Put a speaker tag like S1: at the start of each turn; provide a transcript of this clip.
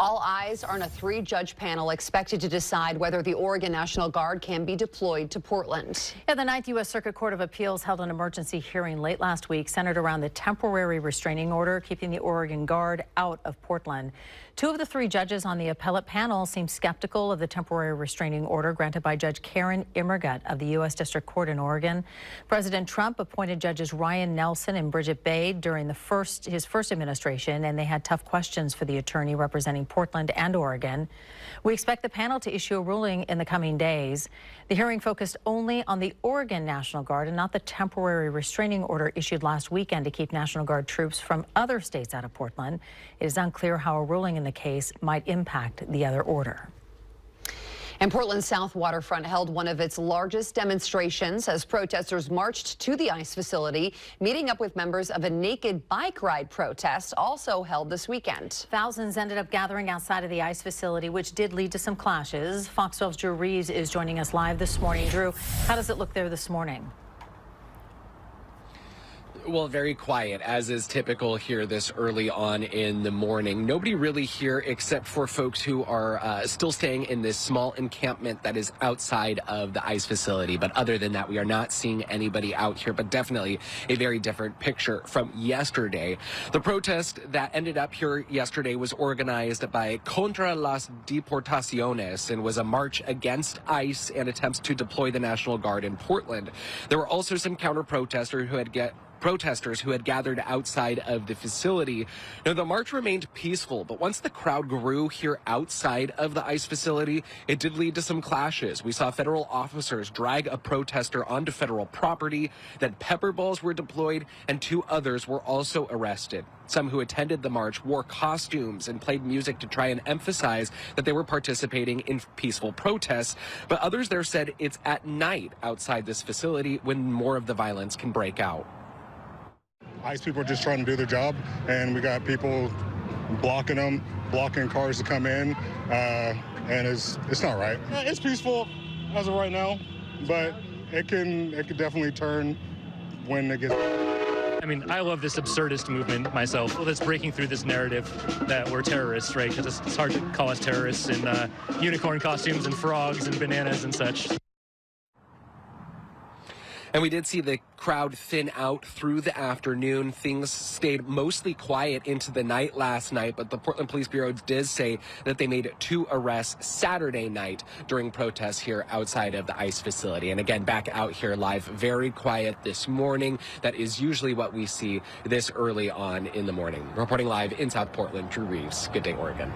S1: All eyes are on a 3-judge panel expected to decide whether the Oregon National Guard can be deployed to Portland.
S2: Yeah, the 9th U.S. Circuit Court of Appeals held an emergency hearing late last week centered around the temporary restraining order keeping the Oregon Guard out of Portland. 2 of the 3 judges on the appellate panel seem skeptical of the temporary restraining order granted by Judge Karen Immergut of the U.S. District Court in Oregon. President Trump appointed Judges Ryan Nelson and Bridget Bade during his first administration, and they had tough questions for the attorney representing Portland and Oregon. We expect the panel to issue a ruling in the coming days. The hearing focused only on the Oregon National Guard and not the temporary restraining order issued last weekend to keep National Guard troops from other states out of Portland. It is unclear how a ruling in the case might impact the other order.
S1: And Portland's South Waterfront held one of its largest demonstrations as protesters marched to the ICE facility, meeting up with members of a naked bike ride protest also held this weekend.
S2: Thousands ended up gathering outside of the ICE facility, which did lead to some clashes. Fox 12's Drew Reeves is joining us live this morning. Drew, how does it look there this morning?
S3: Well, very quiet, as is typical here this early on in the morning. Nobody really here except for folks who are still staying in this small encampment that is outside of the ICE facility. But other than that, we are not seeing anybody out here, but definitely a very different picture from yesterday. The protest that ended up here yesterday was organized by Contra las Deportaciones and was a march against ICE and attempts to deploy the National Guard in Portland. There were also some protesters who had gathered outside of the facility. Now, the march remained peaceful, but once the crowd grew here outside of the ICE facility, it did lead to some clashes. We saw federal officers drag a protester onto federal property, then pepper balls were deployed, and 2 others were also arrested. Some who attended the march wore costumes and played music to try and emphasize that they were participating in peaceful protests, but others there said it's at night outside this facility when more of the violence can break out.
S4: ICE people are just trying to do their job, and we got people blocking them, blocking cars to come in, and it's not right. It's peaceful as of right now, but it can definitely turn when it gets.
S5: I mean, I love this absurdist movement myself. That's breaking through this narrative that we're terrorists, right? Because it's hard to call us terrorists in unicorn costumes and frogs and bananas and such.
S3: And we did see the crowd thin out through the afternoon. Things stayed mostly quiet into the night last night, but the Portland Police Bureau did say that they made 2 arrests Saturday night during protests here outside of the ICE facility. And again, back out here live, very quiet this morning. That is usually what we see this early on in the morning. Reporting live in South Portland, Drew Reeves. Good day, Oregon.